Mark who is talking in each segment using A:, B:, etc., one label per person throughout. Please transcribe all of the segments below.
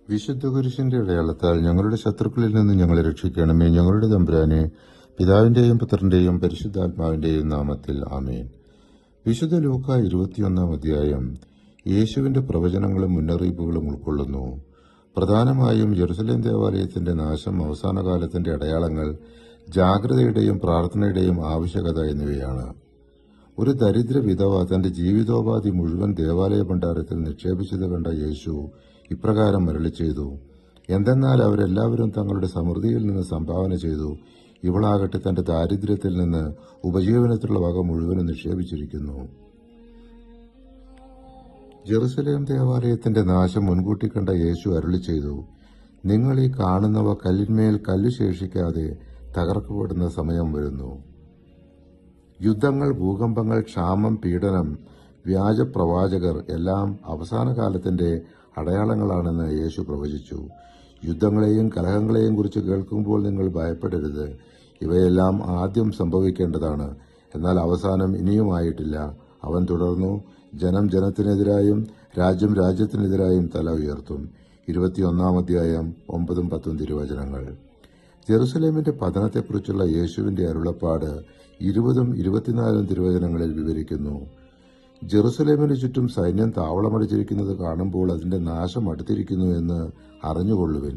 A: വിശുദ്ധ കുരിശിന്റെ അടയാളത്താൽ ഞങ്ങളുടെ ശത്രുക്കളിൽ നിന്ന് ഞങ്ങളെ രക്ഷിക്കണമേ. ഞങ്ങളുടെ തമ്പുരാനെ, പിതാവിന്റെയും പുത്രന്റെയും പരിശുദ്ധാത്മാവിന്റെയും നാമത്തിൽ ആമേൻ. വിശുദ്ധ ലൂക്ക 21 അധ്യായം യേശുവിന്റെ പ്രവചനങ്ങളും മുന്നറിയിപ്പുകളും ഉൾക്കൊള്ളുന്നു. പ്രധാനമായും യെരുശലേം ദേവാലയത്തിന്റെ നാശം, അവസാന കാലത്തിന്റെ അടയാളങ്ങൾ, ജാഗ്രതയുടെയും പ്രാർത്ഥനയുടെയും ആവശ്യകത എന്നിവയാണ്. ഒരു ദരിദ്ര വിധവ തന്റെ ജീവിതോപാധി മുഴുവൻ ദേവാലയ ഭണ്ഡാരത്തിൽ നിക്ഷേപിച്ചത് കണ്ട യേശു ഇപ്രകാരം അരുളി ചെയ്തു: എന്തെന്നാൽ അവരെല്ലാവരും തങ്ങളുടെ സമൃദ്ധിയിൽ നിന്ന് സംഭാവന ചെയ്തു, ഇവളാകട്ടെ തന്റെ ദാരിദ്ര്യത്തിൽ നിന്ന് ഉപജീവനത്തിലുള്ള വക മുഴുവനും നിക്ഷേപിച്ചിരിക്കുന്നു. ജെറുസലേം ദേവാലയത്തിന്റെ നാശം മുൻകൂട്ടി കണ്ട യേശു അരുളി ചെയ്തു: നിങ്ങൾ ഈ കാണുന്നവ കല്ലിന്മേൽ കല്ലു ശേഷിക്കാതെ തകർക്കപ്പെടുന്ന സമയം വരുന്നു. യുദ്ധങ്ങൾ, ഭൂകമ്പങ്ങൾ, ക്ഷാമം, പീഡനം, വ്യാജപ്രവാചകർ എല്ലാം അവസാന കാലത്തിന്റെ അടയാളങ്ങളാണെന്ന് യേശു പ്രവചിച്ചു. യുദ്ധങ്ങളെയും കലഹങ്ങളെയും കുറിച്ച് കേൾക്കുമ്പോൾ നിങ്ങൾ ഭയപ്പെടരുത്. ഇവയെല്ലാം ആദ്യം സംഭവിക്കേണ്ടതാണ്, എന്നാൽ അവസാനം ഇനിയുമായിട്ടില്ല. അവൻ തുടർന്നു: ജനം ജനത്തിനെതിരായും രാജ്യം രാജ്യത്തിനെതിരായും തല ഉയർത്തും. 21 അധ്യായം 9-10 തിരുവചനങ്ങൾ. ജെറുസലേമിന്റെ പതനത്തെക്കുറിച്ചുള്ള യേശുവിന്റെ അരുളപ്പാട് 20-24 തിരുവചനങ്ങളിൽ വിവരിക്കുന്നു. ജെറുസലേമിന് ചുറ്റും സൈന്യം താവളമടിച്ചിരിക്കുന്നത് കാണുമ്പോൾ അതിന്റെ നാശം അടുത്തിരിക്കുന്നു എന്ന് അറിഞ്ഞുകൊള്ളുവിൻ.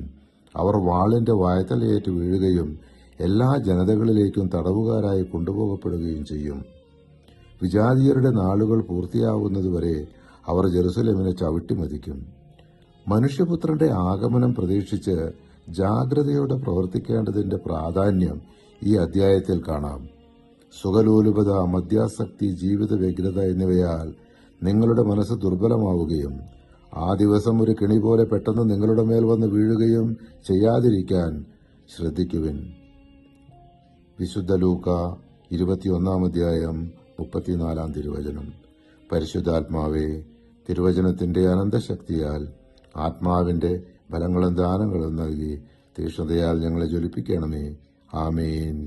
A: അവർ വാളിന്റെ വായ്ത്തലയേറ്റ് വീഴുകയും എല്ലാ ജനതകളിലേക്കും തടവുകാരായി കൊണ്ടുപോകപ്പെടുകയും ചെയ്യും. വിജാതീയരുടെ നാളുകൾ പൂർത്തിയാവുന്നതുവരെ അവർ ജെറുസലേമിനെ ചവിട്ടിമതിക്കും. മനുഷ്യപുത്രന്റെ ആഗമനം പ്രതീക്ഷിച്ച് ജാഗ്രതയോടെ പ്രവർത്തിക്കേണ്ടതിന്റെ പ്രാധാന്യം ഈ അധ്യായത്തിൽ കാണാം. സുഖലോലുപത, മദ്യാസക്തി, ജീവിത വ്യഗ്രത എന്നിവയാൽ നിങ്ങളുടെ മനസ്സ് ദുർബലമാവുകയും ആ ദിവസം ഒരു കെണി പോലെ പെട്ടെന്ന് നിങ്ങളുടെ മേൽ വന്ന് വീഴുകയും ചെയ്യാതിരിക്കാൻ ശ്രദ്ധിക്കുവിൻ. വിശുദ്ധ ലൂക്ക 21 അധ്യായം 34 തിരുവചനം. പരിശുദ്ധാത്മാവേ, തിരുവചനത്തിന്റെ അനന്തശക്തിയാൽ ആത്മാവിന്റെ ഫലങ്ങളും ദാനങ്ങളും നൽകി തീക്ഷ്ണതയാൽ ഞങ്ങളെ ജ്വലിപ്പിക്കണമേ. ആമേൻ.